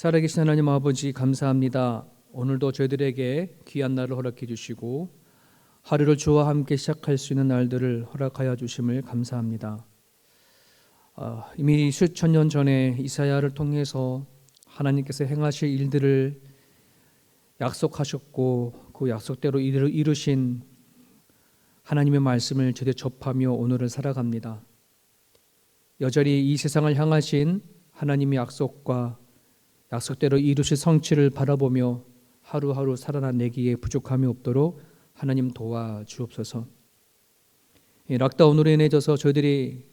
살아계신 하나님 아버지 감사합니다. 오늘도 저희들에게 귀한 날을 허락해 주시고 하루를 주와 함께 시작할 수 있는 날들을 허락하여 주심을 감사합니다. 이미 수천 년 전에 이사야를 통해서 하나님께서 행하실 일들을 약속하셨고 그 약속대로 이루신 하나님의 말씀을 제대 접하며 오늘을 살아갑니다. 여전히 이 세상을 향하신 하나님의 약속과 약속대로 이루실 성취를 바라보며 하루하루 살아내기에 부족함이 없도록 하나님 도와주옵소서. 락다운으로 인해서 저희들이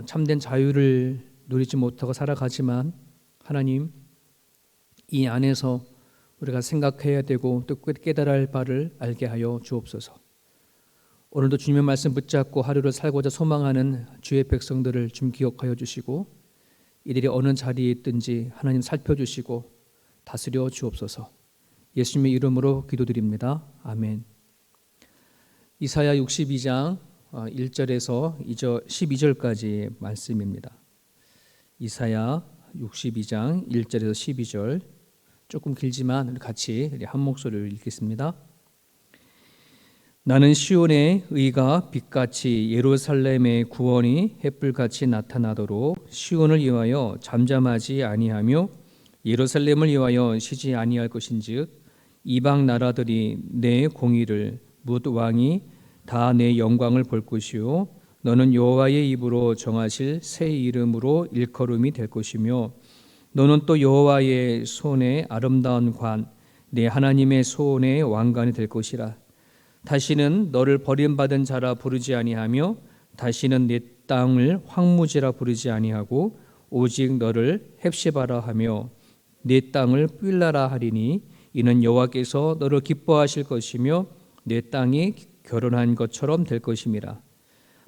참된 자유를 누리지 못하고 살아가지만 하나님 이 안에서 우리가 생각해야 되고 또 깨달아야 할 바를 알게 하여 주옵소서. 오늘도 주님의 말씀 붙잡고 하루를 살고자 소망하는 주의 백성들을 좀 기억하여 주시고 이들이 어느 자리에 있든지 하나님 살펴주시고 다스려 주옵소서. 예수님의 이름으로 기도드립니다. 아멘. 이사야 62장 1절에서 12절까지의 말씀입니다. 이사야 62장 1절에서 12절 조금 길지만 같이 한 목소리로 읽겠습니다. 나는 시온의 의가 빛같이 예루살렘의 구원이 햇불같이 나타나도록 시온을 위하여 잠잠하지 아니하며 예루살렘을 위하여 쉬지 아니할 것인즉 이방 나라들이 내 공의를 뭇 왕이 다 내 영광을 볼 것이요 너는 여호와의 입으로 정하실 새 이름으로 일컬음이 될 것이며 너는 또 여호와의 손의 아름다운 관 내 하나님의 손의 왕관이 될 것이라. 다시는 너를 버림받은 자라 부르지 아니하며 다시는 내 땅을 황무지라 부르지 아니하고 오직 너를 헵시바라 하며 내 땅을 삘라라 하리니 이는 여호와께서 너를 기뻐하실 것이며 내 땅이 결혼한 것처럼 될 것임이라.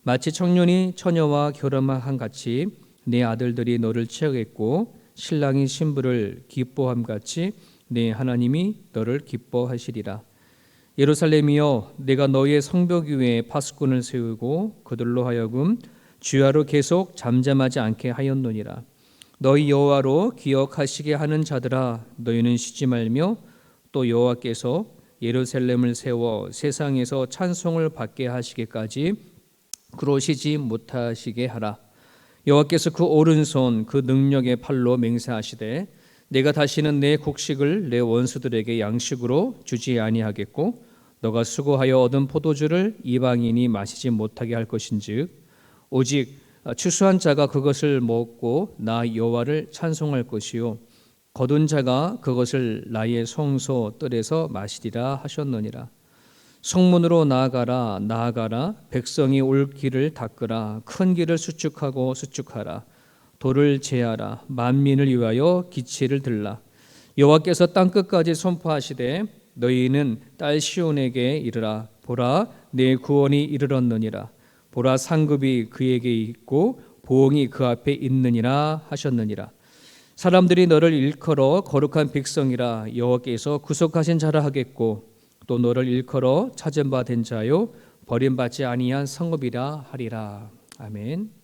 마치 청년이 처녀와 결혼한 같이 내 아들들이 너를 취하겠고 신랑이 신부를 기뻐함 같이 내 하나님이 너를 기뻐하시리라. 예루살렘이여 내가 너희의 성벽 위에 파수꾼을 세우고 그들로 하여금 주야로 계속 잠잠하지 않게 하였노니라. 너희 여호와로 기억하시게 하는 자들아 너희는 쉬지 말며 또 여호와께서 예루살렘을 세워 세상에서 찬송을 받게 하시기까지 그러시지 못하시게 하라. 여호와께서 그 오른손 그 능력의 팔로 맹세하시되 내가 다시는 내 곡식을 내 원수들에게 양식으로 주지 아니하겠고 너가 수고하여 얻은 포도주를 이방인이 마시지 못하게 할 것인즉 오직 추수한 자가 그것을 먹고 나 여호와를 찬송할 것이요 거둔 자가 그것을 나의 성소 뜰에서 마시리라 하셨느니라. 성문으로 나아가라 백성이 올 길을 닦으라. 큰 길을 수축하고 수축하라. 돌을 제하라. 만민을 위하여 기치를 들라. 여호와께서 땅끝까지 선포하시되 너희는 딸 시온에게 이르라. 보라 내 구원이 이르렀느니라. 보라 상급이 그에게 있고 보응이 그 앞에 있느니라 하셨느니라. 사람들이 너를 일컬어 거룩한 백성이라 여호와께서 구속하신 자라 하겠고 또 너를 일컬어 찾은 바 된 자요 버림받지 아니한 성읍이라 하리라. 아멘.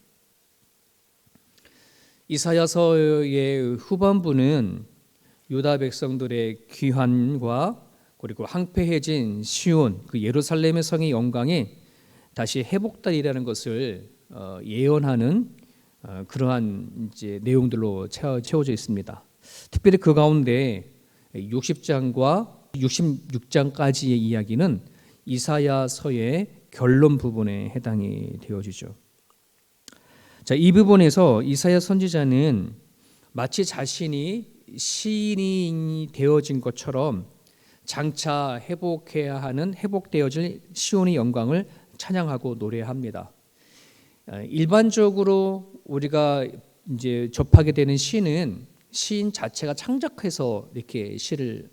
이사야서의 후반부는 유다 백성들의 귀환과 그리고 황폐해진 시온 그 예루살렘의 성의 영광이 다시 회복되리라는 것을 예언하는 그러한 이제 내용들로 채워져 있습니다. 특별히 그 가운데 60장과 66장까지의 이야기는 이사야서의 결론 부분에 해당이 되어지죠. 자, 이 부분에서 이사야 선지자는 마치 자신이 시인이 되어진 것처럼 장차 회복해야 하는 회복되어질 시온의 영광을 찬양하고 노래합니다. 일반적으로 우리가 이제 접하게 되는 시는 시인 자체가 창작해서 이렇게 시를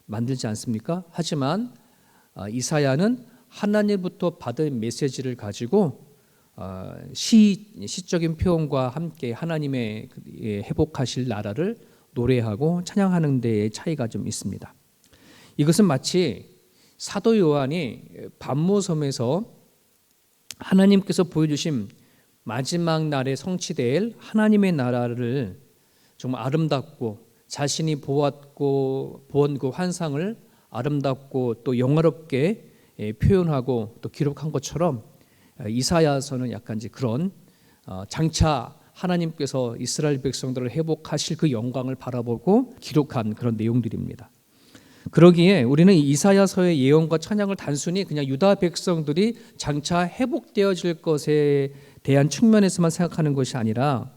만들지 않습니까? 하지만 이사야는 하나님부터 받은 메시지를 가지고 시적인 표현과 함께 하나님의 회복하실 나라를 노래하고 찬양하는 데의 차이가 좀 있습니다. 이것은 마치 사도 요한이 반모섬에서 하나님께서 보여주신 마지막 날에 성취될 하나님의 나라를 정말 아름답고 자신이 본 그 환상을 아름답고 또 영화롭게 표현하고 또 기록한 것처럼 이사야서는 약간 이제 그런 장차 하나님께서 이스라엘 백성들을 회복하실 그 영광을 바라보고 기록한 그런 내용들입니다. 그러기에 우리는 이사야서의 예언과 찬양을 단순히 그냥 유다 백성들이 장차 회복되어질 것에 대한 측면에서만 생각하는 것이 아니라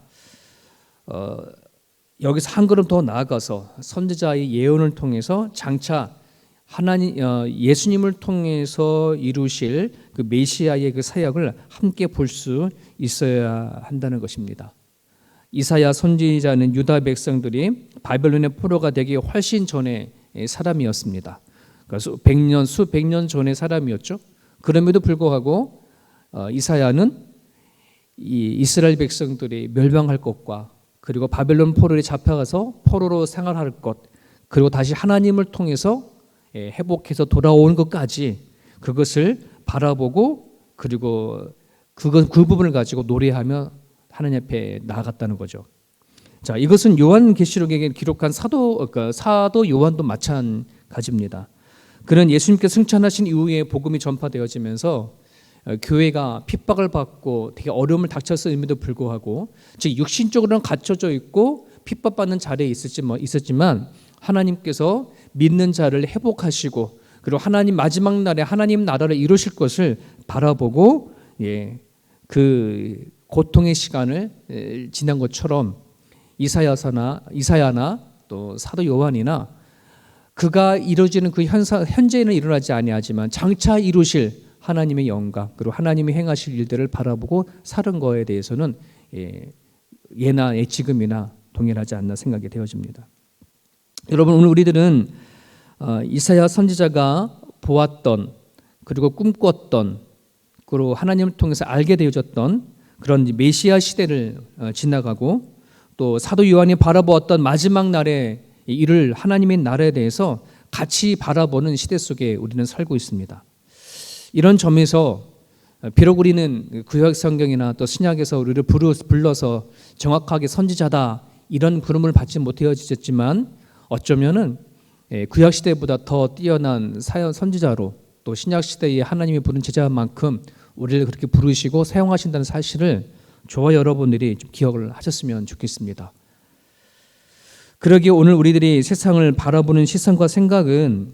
여기서 한 걸음 더 나아가서 선지자의 예언을 통해서 장차 예수님을 통해서 이루실 그 메시아의 그 사역을 함께 볼 수 있어야 한다는 것입니다. 이사야 선지자는 유다 백성들이 바벨론의 포로가 되기 훨씬 전에 사람이었습니다. 그래서 수백 년 전의 사람이었죠. 그럼에도 불구하고 이사야는 이 이스라엘 백성들이 멸망할 것과 그리고 바벨론 포로에 잡혀가서 포로로 생활할 것, 그리고 다시 하나님을 통해서 회복해서 돌아오는 것까지 그것을 바라보고 그리고 그 부분을 가지고 노래하며 하나님 앞에 나아갔다는 거죠. 자, 이것은 요한계시록에 기록한 사도 요한도 마찬가지입니다. 그는 예수님께서 승천하신 이후에 복음이 전파되어지면서 교회가 핍박을 받고 되게 어려움을 닥쳤음에도 불구하고 즉 육신적으로는 갇혀져 있고 핍박받는 자리에 있었지만 하나님께서 믿는 자를 회복하시고 그리고 하나님 마지막 날에 하나님 나라를 이루실 것을 바라보고 그 고통의 시간을 지난 것처럼 이사야나 또 사도 요한이나 그가 이루어지는 그 현재는 일어나지 아니하지만 장차 이루실 하나님의 영광 그리고 하나님이 행하실 일들을 바라보고 사는 거에 대해서는 예나 지금이나 동일하지 않나 생각이 되어집니다. 여러분, 오늘 우리들은 이사야 선지자가 보았던 그리고 꿈꿨던 그리고 하나님을 통해서 알게 되어졌던 그런 메시아 시대를 지나가고 또 사도 요한이 바라보았던 마지막 날에 이를 하나님의 나라에 대해서 같이 바라보는 시대 속에 우리는 살고 있습니다. 이런 점에서 비록 우리는 구약 성경이나 또 신약에서 우리를 불러서 정확하게 선지자다 이런 부름을 받지 못하였지만 어쩌면은 구약 시대보다 더 뛰어난 선지자로 또 신약 시대에 하나님이 부른 제자만큼 우리를 그렇게 부르시고 사용하신다는 사실을 저와 여러분들이 좀 기억을 하셨으면 좋겠습니다. 그러기에 오늘 우리들이 세상을 바라보는 시선과 생각은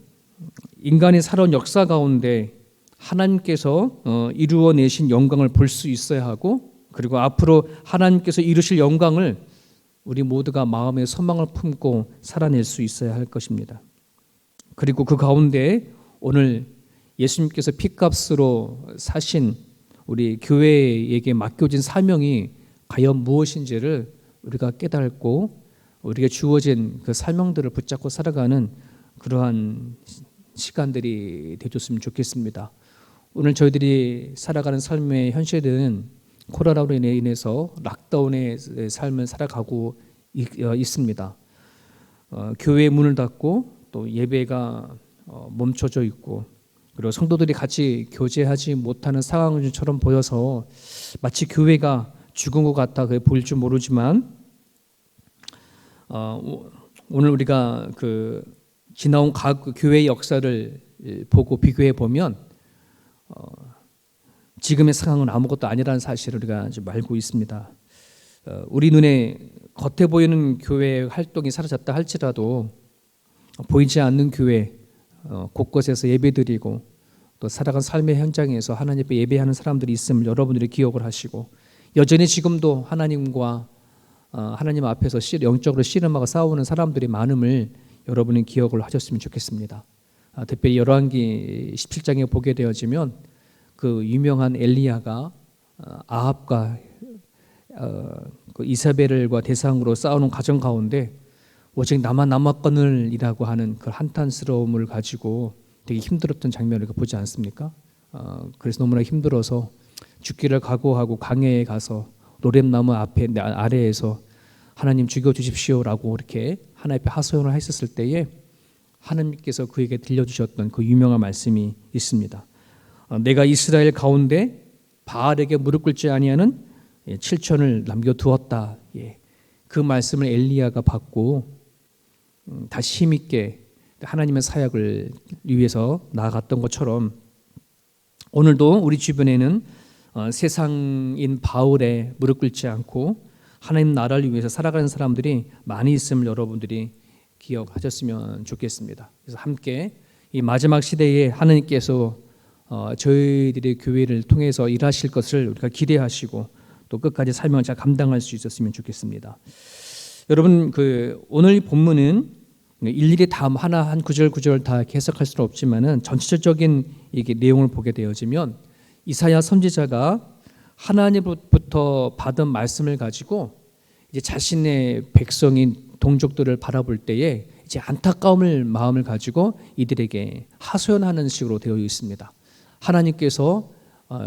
인간이 살아온 역사 가운데 하나님께서 이루어내신 영광을 볼 수 있어야 하고 그리고 앞으로 하나님께서 이루실 영광을 우리 모두가 마음의 소망을 품고 살아낼 수 있어야 할 것입니다. 그리고 그 가운데 오늘 예수님께서 핏값으로 사신 우리 교회에게 맡겨진 사명이 과연 무엇인지를 우리가 깨닫고 우리가 주어진 그 사명들을 붙잡고 살아가는 그러한 시간들이 되었으면 좋겠습니다. 오늘 저희들이 살아가는 삶의 현실은 코로나로 인해서 락다운의 삶을 살아가고 있습니다. 교회의 문을 닫고 또 예배가 멈춰져 있고 그리고 성도들이 같이 교제하지 못하는 상황처럼 보여서 마치 교회가 죽은 것 같아 보일 줄 모르지만 오늘 우리가 그 지나온 각 교회의 역사를 보고 비교해 보면 지금의 상황은 아무것도 아니라는 사실을 우리가 좀 알고 있습니다. 우리 눈에 겉에 보이는 교회 활동이 사라졌다 할지라도 보이지 않는 교회 곳곳에서 예배드리고 또 살아간 삶의 현장에서 하나님 앞에 예배하는 사람들이 있음을 여러분들이 기억을 하시고 여전히 지금도 하나님과 하나님 앞에서 영적으로 씨름하고 싸우는 사람들이 많음을 여러분이 기억을 하셨으면 좋겠습니다. 특별히 열왕기 17장에 보게 되어지면 그 유명한 엘리야가 아합과 그 이사벨과 대상으로 싸우는 과정 가운데 오직 나만 남았거늘이라고 하는 그 한탄스러움을 가지고 되게 힘들었던 장면을 보지 않습니까? 그래서 너무나 힘들어서 죽기를 각오하고 강야에 가서 노렘나무 아래에서 하나님 죽여주십시오라고 이렇게 하나님 앞에 하소연을 했었을 때에 하나님께서 그에게 들려주셨던 그 유명한 말씀이 있습니다. 내가 이스라엘 가운데 바알에게 무릎 꿇지 아니하는 7천을 남겨두었다. 그 말씀을 엘리야가 받고 다시 힘있게 하나님의 사역을 위해서 나아갔던 것처럼 오늘도 우리 주변에는 세상인 바울에 무릎 꿇지 않고 하나님 나라를 위해서 살아가는 사람들이 많이 있음을 여러분들이 기억하셨으면 좋겠습니다. 그래서 함께 이 마지막 시대에 하나님께서 저희들의 교회를 통해서 일하실 것을 우리가 기대하시고 또 끝까지 사명을 잘 감당할 수 있었으면 좋겠습니다. 여러분, 오늘 본문은 일일이 다 하나 한 구절 다 해석할 수는 없지만은 전체적인 이게 내용을 보게 되어지면 이사야 선지자가 하나님으로부터 받은 말씀을 가지고 이제 자신의 백성인 동족들을 바라볼 때에 이제 안타까움을 마음을 가지고 이들에게 하소연하는 식으로 되어 있습니다. 하나님께서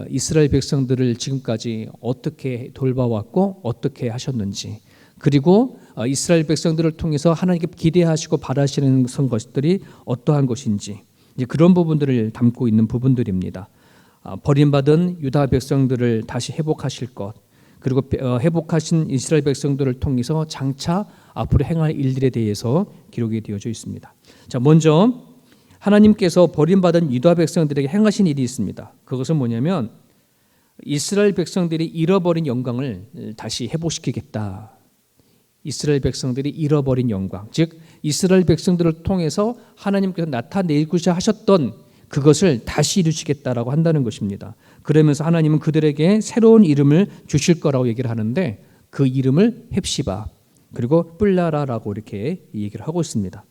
이스라엘 백성들을 지금까지 어떻게 돌봐왔고 어떻게 하셨는지, 그리고 이스라엘 백성들을 통해서 하나님께 기대하시고 바라시는 것들이 어떠한 것인지, 이제 그런 부분들을 담고 있는 부분들입니다. 버림받은 유다 백성들을 다시 회복하실 것, 그리고 회복하신 이스라엘 백성들을 통해서 장차 앞으로 행할 일들에 대해서 기록이 되어져 있습니다. 자, 먼저 하나님께서 버림받은 유다 백성들에게 행하신 일이 있습니다. 그것은 뭐냐면 이스라엘 백성들이 잃어버린 영광을 다시 회복시키겠다. 이스라엘 백성들이 잃어버린 영광, 즉 이스라엘 백성들을 통해서 하나님께서 나타내고자 하셨던 그것을 다시 이루시겠다라고 한다는 것입니다. 그러면서 하나님은 그들에게 새로운 이름을 주실 거라고 얘기를 하는데 그 이름을 헵시바 그리고 뿔라라라고 이렇게 얘기를 하고 있습니다.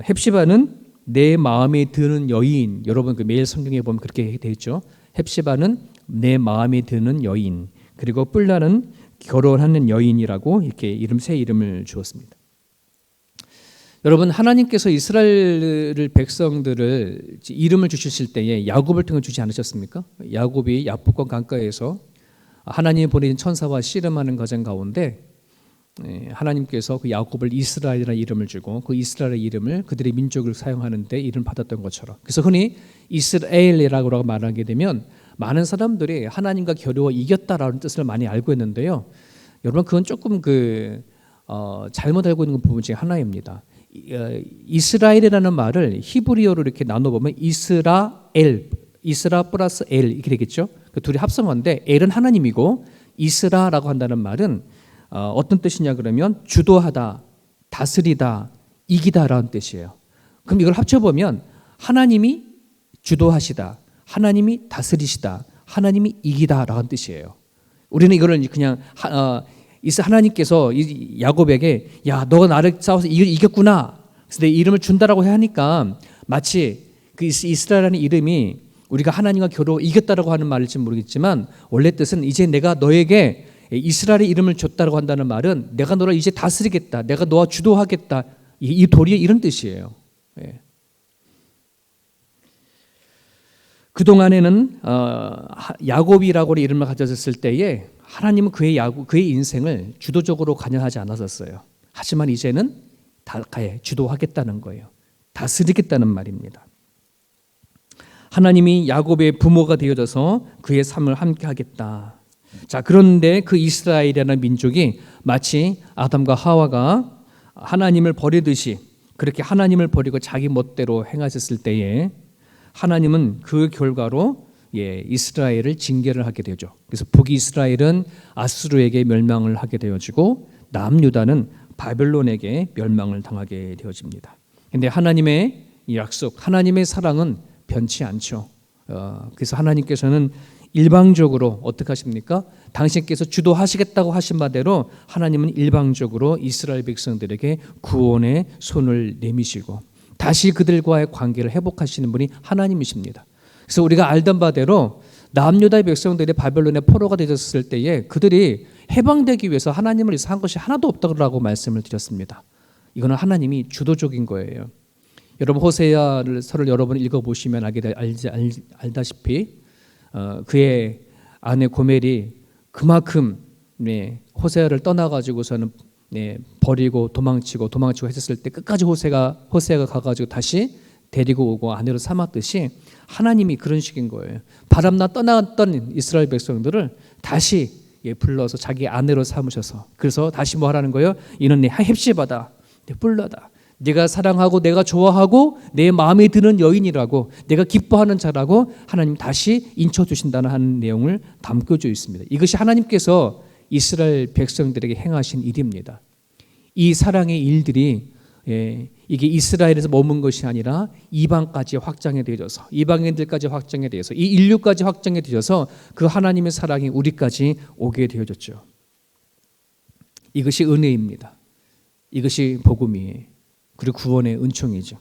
헵시바는 내 마음에 드는 여인, 여러분 매일 성경에 보면 그렇게 되어 있죠. 헵시바는 내 마음에 드는 여인, 그리고 뿔라는 결혼하는 여인이라고 이렇게 새 이름을 주었습니다. 여러분, 하나님께서 이스라엘 백성들을 이름을 주실 때에 야곱을 통해 주지 않으셨습니까? 야곱이 야복강 강가에서 하나님이 보내신 천사와 씨름하는 과정 가운데 하나님께서 그 야곱을 이스라엘이라는 이름을 주고 그 이스라엘의 이름을 그들의 민족을 사용하는데 이름을 받았던 것처럼, 그래서 흔히 이스라엘이라고 말하게 되면 많은 사람들이 하나님과 겨루어 이겼다라는 뜻을 많이 알고 있는데요. 여러분, 그건 조금 잘못 알고 있는 부분 중에 하나입니다. 이스라엘이라는 말을 히브리어로 이렇게 나눠보면 이스라 플러스 엘 이렇게 되겠죠. 그 둘이 합성어인데 엘은 하나님이고 이스라라고 한다는 말은 어떤 뜻이냐 그러면 주도하다, 다스리다, 이기다라는 뜻이에요. 그럼 이걸 합쳐보면 하나님이 주도하시다, 하나님이 다스리시다, 하나님이 이기다라는 뜻이에요. 우리는 이거를 그냥 하나님께서 야곱에게 야, 너가 나를 싸워서 이겼구나, 그래서 내 이름을 준다라고 하니까 마치 그 이스라엘이라는 이름이 우리가 하나님과 겨루 이겼다라고 하는 말일지 모르겠지만 원래 뜻은 이제 내가 너에게 이스라엘의 이름을 줬다라고 한다는 말은 내가 너를 이제 다스리겠다, 내가 너와 주도하겠다, 이 도리에 이런 뜻이에요. 그동안에는 야곱이라고 이름을 가졌을 때에 하나님은 그의 인생을 주도적으로 관여하지 않았었어요. 하지만 이제는 주도하겠다는 거예요. 다스리겠다는 말입니다. 하나님이 야곱의 부모가 되어져서 그의 삶을 함께 하겠다. 자, 그런데 그 이스라엘이라는 민족이 마치 아담과 하와가 하나님을 버리듯이 그렇게 하나님을 버리고 자기 멋대로 행하셨을 때에 하나님은 그 결과로 이스라엘을 징계를 하게 되죠. 그래서 북이스라엘은 아수르에게 멸망을 하게 되어지고 남유다는 바벨론에게 멸망을 당하게 되어집니다. 그런데 하나님의 약속, 하나님의 사랑은 변치 않죠. 그래서 하나님께서는 일방적으로 어떻게 하십니까? 당신께서 주도하시겠다고 하신 바대로 하나님은 일방적으로 이스라엘 백성들에게 구원의 손을 내미시고 다시 그들과의 관계를 회복하시는 분이 하나님이십니다. 그래서 우리가 알던 바대로 남유다의 백성들이 바벨론의 포로가 되었을 때에 그들이 해방되기 위해서 하나님을 위해서 한 것이 하나도 없다고 말씀을 드렸습니다. 이거는 하나님이 주도적인 거예요. 여러분, 호세아를 여러분 읽어보시면 알다시피 그의 아내 고멜이 그만큼 호세아를 떠나가지고서는 버리고 도망치고 했었을 때 끝까지 호세아가 가가지고 다시 데리고 오고 아내로 삼았듯이 하나님이 그런 식인 거예요. 바람나 떠나갔던 이스라엘 백성들을 다시 불러서 자기 아내로 삼으셔서, 그래서 다시 뭐 하라는 거예요? 이는 내 헵시바다, 내 뿔라다, 내가 사랑하고 내가 좋아하고 내 마음에 드는 여인이라고, 내가 기뻐하는 자라고 하나님 다시 인쳐주신다는 하는 내용을 담겨져 있습니다. 이것이 하나님께서 이스라엘 백성들에게 행하신 일입니다. 이 사랑의 일들이 이게 이스라엘에서 머문 것이 아니라 이방까지 확장이 되어져서, 이방인들까지 확장이 되어서, 이 인류까지 확장이 되어서 그 하나님의 사랑이 우리까지 오게 되어졌죠. 이것이 은혜입니다. 이것이 복음이에요. 그리고 구원의 은총이죠.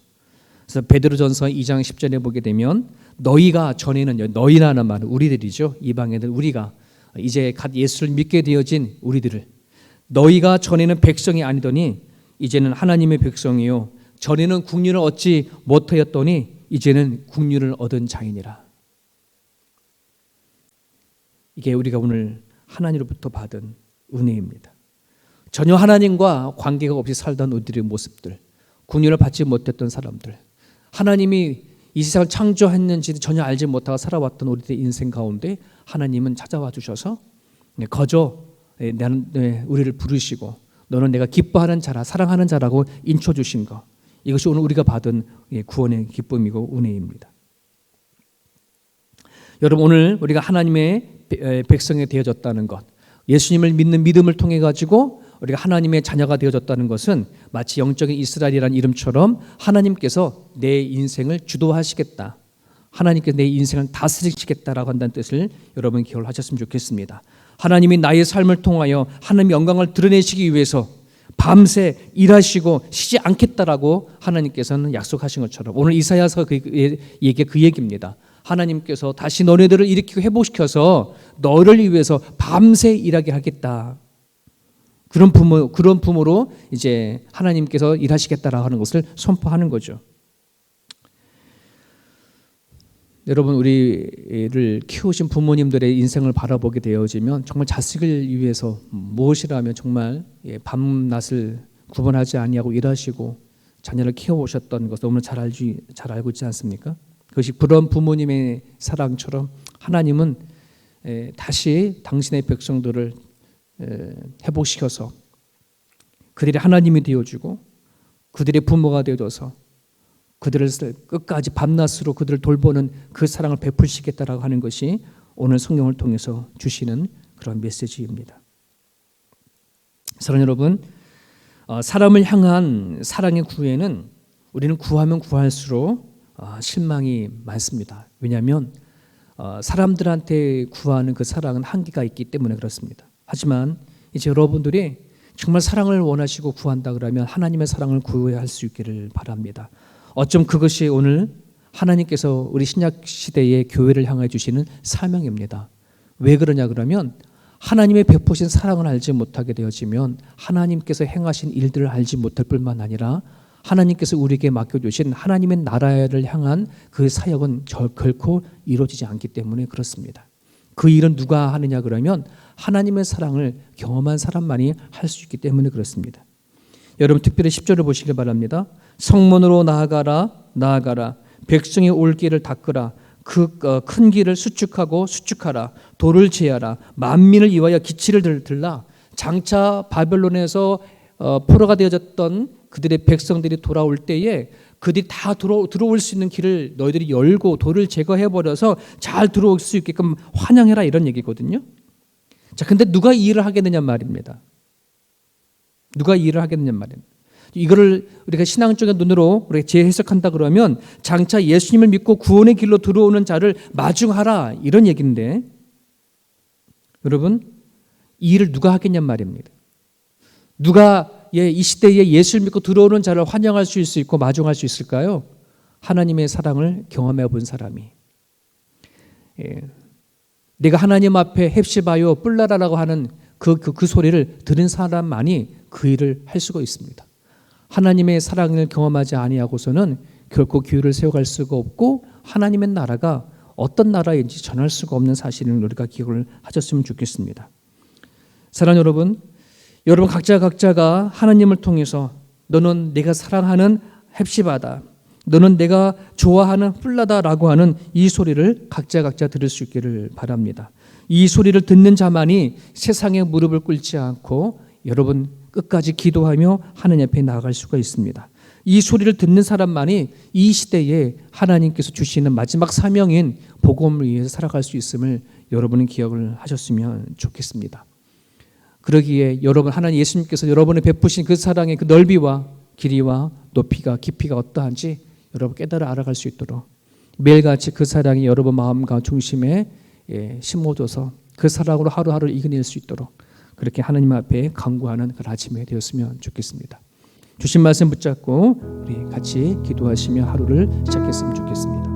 그래서 베드로전서 2장 10절에 보게 되면 너희가, 전에는 너희라는 말은 우리들이죠. 이방인들, 우리가 이제 갓 예수를 믿게 되어진 우리들을, 너희가 전에는 백성이 아니더니 이제는 하나님의 백성이요 전에는 국류를 얻지 못하였더니 이제는 국류를 얻은 자이니라. 이게 우리가 오늘 하나님으로부터 받은 은혜입니다. 전혀 하나님과 관계가 없이 살던 우리들의 모습들, 국류를 받지 못했던 사람들, 하나님이 이 세상을 창조했는지 전혀 알지 못하고 살아왔던 우리들의 인생 가운데 하나님은 찾아와 주셔서 거저 우리를 부르시고 너는 내가 기뻐하는 자라, 사랑하는 자라고 인쳐주신 것, 이것이 오늘 우리가 받은 구원의 기쁨이고 은혜입니다. 여러분, 오늘 우리가 하나님의 백성이 되어졌다는 것, 예수님을 믿는 믿음을 통해 가지고 우리가 하나님의 자녀가 되어졌다는 것은 마치 영적인 이스라엘이라는 이름처럼 하나님께서 내 인생을 주도하시겠다, 하나님께서 내 인생을 다스리시겠다라고 한다는 뜻을 여러분 기억을 하셨으면 좋겠습니다. 하나님이 나의 삶을 통하여 하나님의 영광을 드러내시기 위해서 밤새 일하시고 쉬지 않겠다라고 하나님께서는 약속하신 것처럼 오늘 이사야서 그 얘기입니다. 하나님께서 다시 너네들을 일으키고 회복시켜서 너를 위해서 밤새 일하게 하겠다. 그런 부모로 이제 하나님께서 일하시겠다라고 하는 것을 선포하는 거죠. 여러분, 우리를 키우신 부모님들의 인생을 바라보게 되어지면 정말 자식을 위해서 무엇이라면 정말 밤낮을 구분하지 아니하고 일하시고 자녀를 키워오셨던 것을 너무 잘 알고 있지 않습니까? 그것이 그런 부모님의 사랑처럼 하나님은 다시 당신의 백성들을 회복시켜서 그들의 하나님이 되어주고 그들의 부모가 되어줘서 그들을 끝까지 밤낮으로 그들을 돌보는 그 사랑을 베풀시겠다라고 하는 것이 오늘 성경을 통해서 주시는 그런 메시지입니다. 사랑하는 여러분, 사람을 향한 사랑의 구애는 우리는 구하면 구할수록 실망이 많습니다. 왜냐하면 사람들한테 구하는 그 사랑은 한계가 있기 때문에 그렇습니다. 하지만 이제 여러분들이 정말 사랑을 원하시고 구한다 그러면 하나님의 사랑을 구해야 할 수 있기를 바랍니다. 어쩜 그것이 오늘 하나님께서 우리 신약 시대의 교회를 향해 주시는 사명입니다. 왜 그러냐 그러면 하나님의 베푸신 사랑을 알지 못하게 되어지면 하나님께서 행하신 일들을 알지 못할 뿐만 아니라 하나님께서 우리에게 맡겨주신 하나님의 나라를 향한 그 사역은 결코 이루어지지 않기 때문에 그렇습니다. 그 일은 누가 하느냐 그러면 하나님의 사랑을 경험한 사람만이 할 수 있기 때문에 그렇습니다. 여러분, 특별히 10절을 보시길 바랍니다. 성문으로 나아가라. 백성이 올 길을 닦으라. 그 큰 길을 수축하라. 돌을 제하라. 만민을 위하여 기치를 들라. 장차 바벨론에서 포로가 되어졌던 그들의 백성들이 돌아올 때에 그들이 다 들어올 수 있는 길을 너희들이 열고 돌을 제거해버려서 잘 들어올 수 있게끔 환영해라, 이런 얘기거든요. 자, 근데 누가 이 일을 하겠느냐 말입니다. 누가 이 일을 하겠느냐 말입니다. 이거를 우리가 신앙적인 눈으로 우리가 재해석한다 그러면 장차 예수님을 믿고 구원의 길로 들어오는 자를 마중하라, 이런 얘기인데, 여러분, 이 일을 누가 하겠냐 말입니다. 누가 이 시대에 예수를 믿고 들어오는 자를 환영할 수 있고 마중할 수 있을까요? 하나님의 사랑을 경험해 본 사람이. 내가 하나님 앞에 헵시바요 뿔라라라고 하는 그 소리를 들은 사람만이 그 일을 할 수가 있습니다. 하나님의 사랑을 경험하지 아니하고서는 결코 교회를 세워갈 수가 없고 하나님의 나라가 어떤 나라인지 전할 수가 없는 사실을 우리가 기억을 하셨으면 좋겠습니다. 사랑하는 여러분 각자가 하나님을 통해서 너는 내가 사랑하는 헵시바다, 너는 내가 좋아하는 뿔라다라고 하는 이 소리를 각자 들을 수 있기를 바랍니다. 이 소리를 듣는 자만이 세상에 무릎을 꿇지 않고 여러분 끝까지 기도하며 하나님 앞에 나아갈 수가 있습니다. 이 소리를 듣는 사람만이 이 시대에 하나님께서 주시는 마지막 사명인 복음을 위해서 살아갈 수 있음을 여러분은 기억을 하셨으면 좋겠습니다. 그러기에 여러분, 하나님 예수님께서 여러분의 베푸신 그 사랑의 그 넓이와 길이와 높이가 깊이가 어떠한지 여러분 깨달아 알아갈 수 있도록 매일같이 그 사랑이 여러분 마음과 중심에 심어줘서 그 사랑으로 하루하루 이겨낼 수 있도록 그렇게 하나님 앞에 간구하는 그 아침이 되었으면 좋겠습니다. 주신 말씀 붙잡고 우리 같이 기도하시며 하루를 시작했으면 좋겠습니다.